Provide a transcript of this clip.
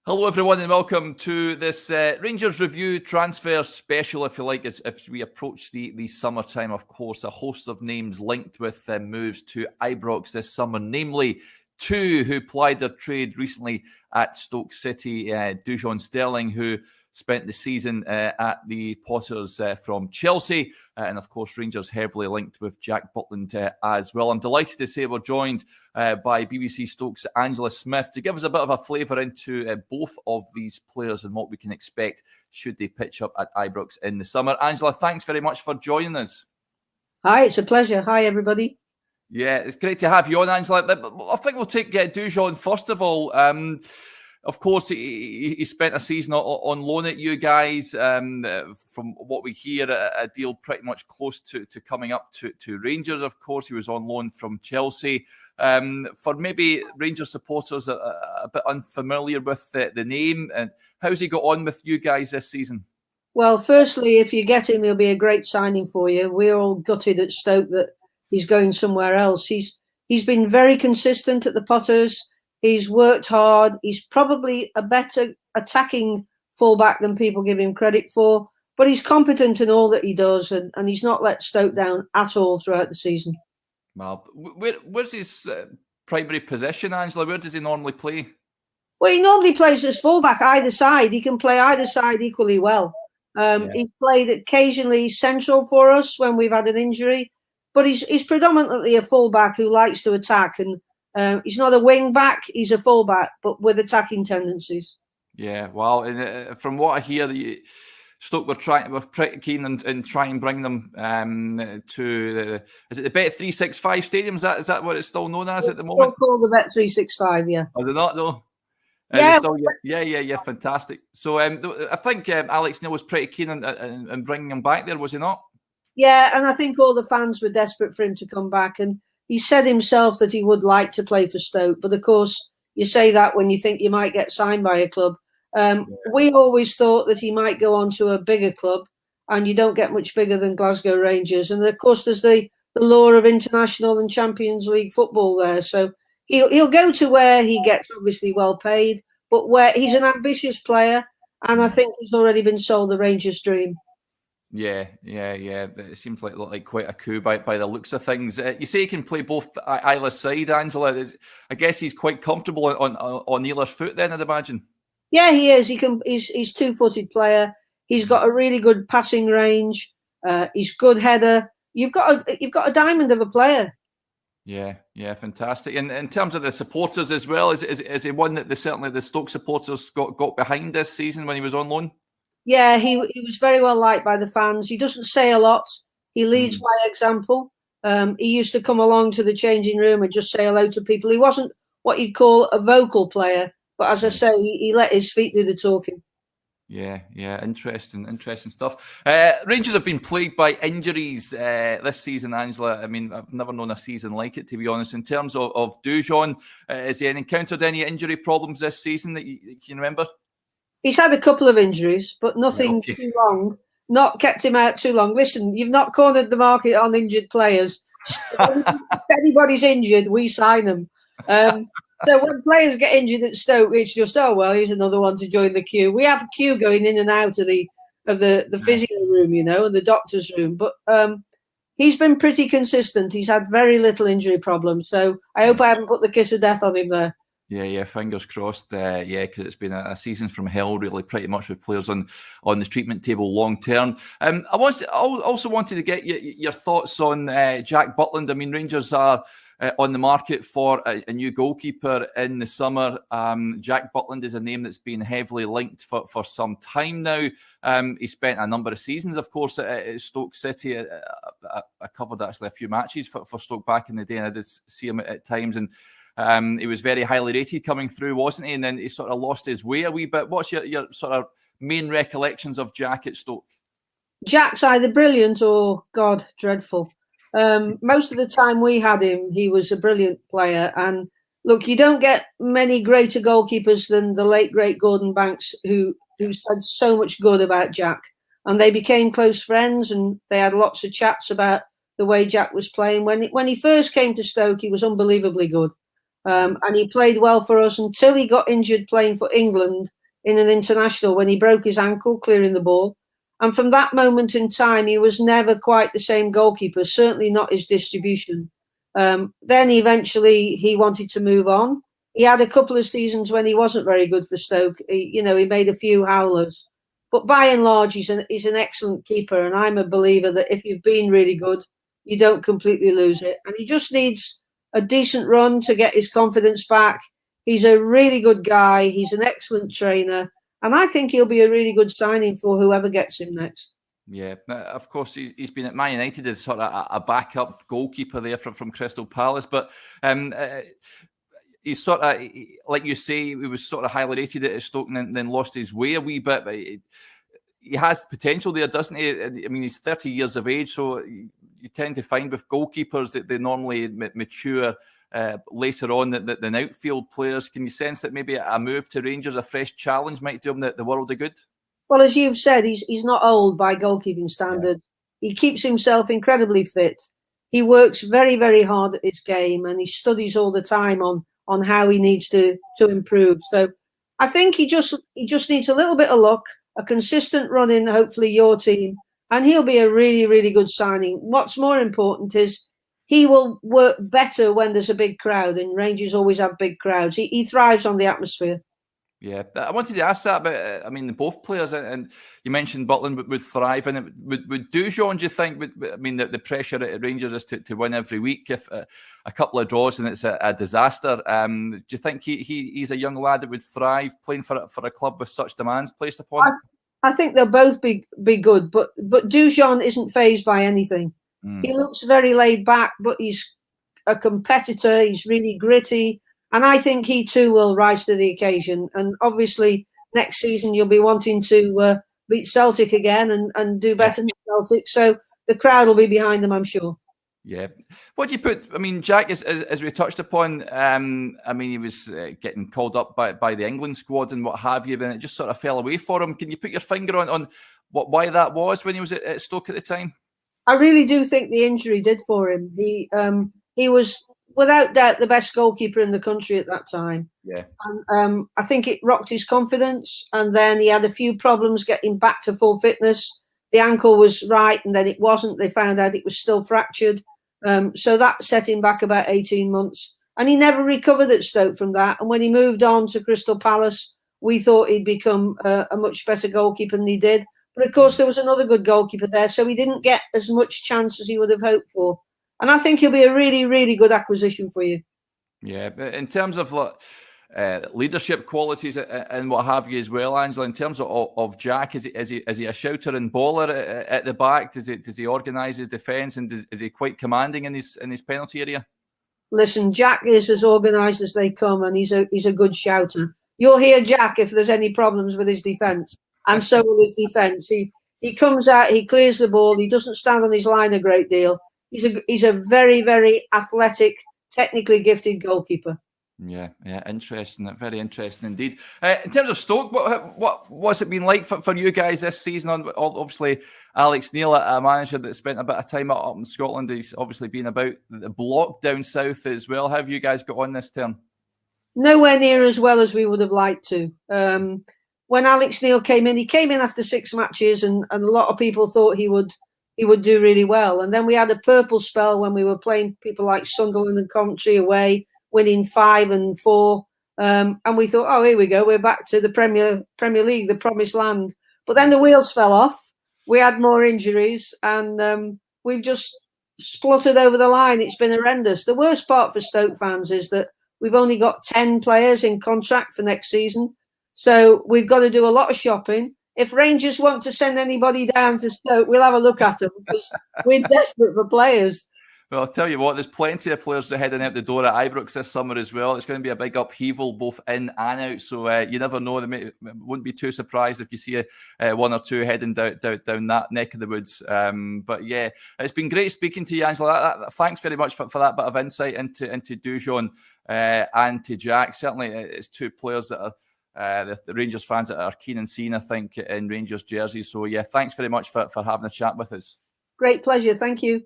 Hello everyone and welcome to this Rangers Review transfer special, if you like, as we approach the summertime. Of course, a host of names linked with moves to Ibrox this summer, namely two who plied their trade recently at Stoke City, Dujon Sterling, who spent the season at the Potters from Chelsea, and of course Rangers heavily linked with Jack Butland as well. I'm delighted to say we're joined by BBC Stoke's Angela Smith to give us a bit of a flavour into both of these players and what we can expect should they pitch up at Ibrox in the summer. Angela, thanks very much for joining us. Hi, it's a pleasure. Hi, everybody. Yeah, it's great to have you on, Angela. I think we'll take Dujon first of all. Of course, he spent a season on loan at you guys. From what we hear, a deal pretty much close to coming up to Rangers. Of course, he was on loan from Chelsea. For maybe Rangers supporters a bit unfamiliar with the name, and how's he got on with you guys this season? Well, firstly, if you get him, he'll be a great signing for you. We're all gutted at Stoke that he's going somewhere else. He's been very consistent at the Potters. He's worked hard. He's probably a better attacking fullback than people give him credit for, but he's competent in all that he does, and he's not let Stoke down at all throughout the season. Well, where's his primary position, Angela? Where does he normally play? Well, he normally plays as fullback either side. He can play either side equally well. He's played occasionally central for us when we've had an injury, but he's predominantly a fullback who likes to attack, and he's not a wing back, he's a fullback, but with attacking tendencies. Yeah, well, from what I hear, Stoke were pretty keen in trying and bring them to is it the Bet365 Stadium? Is that what it's still known as at the moment? It's called the Bet365, yeah. Are they not though? Yeah. Yeah, fantastic. So I think Alex Neil was pretty keen in bringing him back there, was he not? Yeah, and I think all the fans were desperate for him to come back, and he said himself that he would like to play for Stoke, but of course you say that when you think you might get signed by a club. We always thought that he might go on to a bigger club, and you don't get much bigger than Glasgow Rangers. And of course there's the law of international and Champions League football there. So he'll go to where he gets obviously well paid, but where he's an ambitious player, and I think he's already been sold the Rangers dream. Yeah. It seems like quite a coup by the looks of things. You say he can play both either side, Angela. I guess he's quite comfortable on either foot then, I'd imagine. Yeah, he is. He's two-footed player. He's got a really good passing range. He's good header. You've got a diamond of a player. Yeah, fantastic. And in terms of the supporters as well, is he one that certainly the Stoke supporters got behind this season when he was on loan? Yeah, he was very well liked by the fans. He doesn't say a lot. He leads by example. He used to come along to the changing room and just say hello to people. He wasn't what you'd call a vocal player, but as I say, he let his feet do the talking. Yeah, interesting stuff. Rangers have been plagued by injuries this season, Angela. I mean, I've never known a season like it, to be honest. In terms of Dujon, has he encountered any injury problems this season that you can remember? He's had a couple of injuries, but nothing too long. Not kept him out too long. Listen, you've not cornered the market on injured players. If anybody's injured, we sign them. So when players get injured at Stoke, it's just, here's another one to join the queue. We have a queue going in and out of the physio room, and the doctor's room. But he's been pretty consistent. He's had very little injury problems. So I hope I haven't put the kiss of death on him there. Yeah, fingers crossed. Because it's been a season from hell, really, pretty much with players on the treatment table long term. I also wanted to get your thoughts on Jack Butland. I mean, Rangers are on the market for a new goalkeeper in the summer. Jack Butland is a name that's been heavily linked for some time now. He spent a number of seasons, of course, at Stoke City. I covered actually a few matches for Stoke back in the day, and I did see him at times, and he was very highly rated coming through, wasn't he? And then he sort of lost his way a wee bit. What's your sort of main recollections of Jack at Stoke? Jack's either brilliant or, God, dreadful. Most of the time we had him, he was a brilliant player. And look, you don't get many greater goalkeepers than the late, great Gordon Banks, who said so much good about Jack. And they became close friends, and they had lots of chats about the way Jack was playing. When he first came to Stoke, he was unbelievably good. And he played well for us until he got injured playing for England. in an international when he broke his ankle clearing the ball. And from that moment in time, he was never quite the same goalkeeper, certainly not his distribution. Then eventually he wanted to move on. He had a couple of seasons when he wasn't very good for Stoke. He made a few howlers. But by and large, he's an excellent keeper. And I'm a believer that if you've been really good, you don't completely lose it. And he just needs a decent run to get his confidence back. He's a really good guy. He's an excellent trainer. And I think he'll be a really good signing for whoever gets him next. Yeah, of course, he's been at Man United as sort of a backup goalkeeper there from Crystal Palace. But he's sort of, like you say, he was sort of highly rated at Stoke and then lost his way a wee bit. But he has potential there, doesn't he? I mean, he's 30 years of age, so you tend to find with goalkeepers that they normally mature later on than outfield players. Can you sense that maybe a move to Rangers, a fresh challenge, might do him the world of good? Well, as you've said, he's not old by goalkeeping standards. Yeah. He keeps himself incredibly fit. He works very, very hard at his game, and he studies all the time on how he needs to improve. So I think he just needs a little bit of luck, a consistent run in, hopefully, your team, and he'll be a really, really good signing. What's more important is he will work better when there's a big crowd, and Rangers always have big crowds. He thrives on the atmosphere. Yeah, I wanted to ask that, but I mean, both players, and you mentioned Butland would thrive in it. Would Dujon, do you think, the pressure at Rangers is to win every week? If a couple of draws and it's a disaster, do you think he's a young lad that would thrive playing for a club with such demands placed upon him? I think they'll both be good, but Dujon isn't fazed by anything. He looks very laid back, but he's a competitor. He's really gritty. And I think he too will rise to the occasion. And obviously, next season you'll be wanting to beat Celtic again and do better than Celtic. So the crowd will be behind them, I'm sure. Yeah. What do you put? I mean, Jack, as we touched upon, I mean, he was getting called up by the England squad and what have you, and it just sort of fell away for him. Can you put your finger on why that was when he was at Stoke at the time? I really do think the injury did for him. He was, without doubt, the best goalkeeper in the country at that time. Yeah. And I think it rocked his confidence. And then he had a few problems getting back to full fitness. The ankle was right, and then it wasn't. They found out it was still fractured. So that set him back about 18 months. And he never recovered at Stoke from that. And when he moved on to Crystal Palace, we thought he'd become a much better goalkeeper than he did. But of course, there was another good goalkeeper there, so he didn't get as much chance as he would have hoped for. And I think he'll be a really, really good acquisition for you. Yeah, but in terms of leadership qualities and what have you as well, Angela, in terms of Jack, is he a shouter and baller at the back? Does he organise his defence, and is he quite commanding in his penalty area? Listen, Jack is as organised as they come, and he's a good shouter. You'll hear Jack if there's any problems with his defence, and so will his defence. He comes out, he clears the ball, he doesn't stand on his line a great deal. He's a very, very athletic, technically gifted goalkeeper. Yeah, interesting. Very interesting indeed. In terms of Stoke, what's it been like for you guys this season? Obviously, Alex Neil, a manager that spent a bit of time up in Scotland, he's obviously been about the block down south as well. How have you guys got on this term? Nowhere near as well as we would have liked to. When Alex Neil came in, he came in after 6 matches, and a lot of people thought he would do really well. And then we had a purple spell when we were playing people like Sunderland and Coventry away, winning 5 and 4. And we thought, oh, here we go. We're back to the Premier League, the promised land. But then the wheels fell off. We had more injuries, and we've just spluttered over the line. It's been horrendous. The worst part for Stoke fans is that we've only got 10 players in contract for next season. So we've got to do a lot of shopping. If Rangers want to send anybody down to Stoke, we'll have a look at them, because we're desperate for players. Well, I'll tell you what, there's plenty of players that are heading out the door at Ibrox this summer as well. It's going to be a big upheaval both in and out, so you never know. Wouldn't be too surprised if you see one or two heading down that neck of the woods. But yeah, it's been great speaking to you, Angela. Thanks very much for that bit of insight into Dujon and to Jack. Certainly, it's two players that are the Rangers fans that are keen and seen, I think, in Rangers jerseys. So yeah, thanks very much for having a chat with us. Great pleasure. Thank you.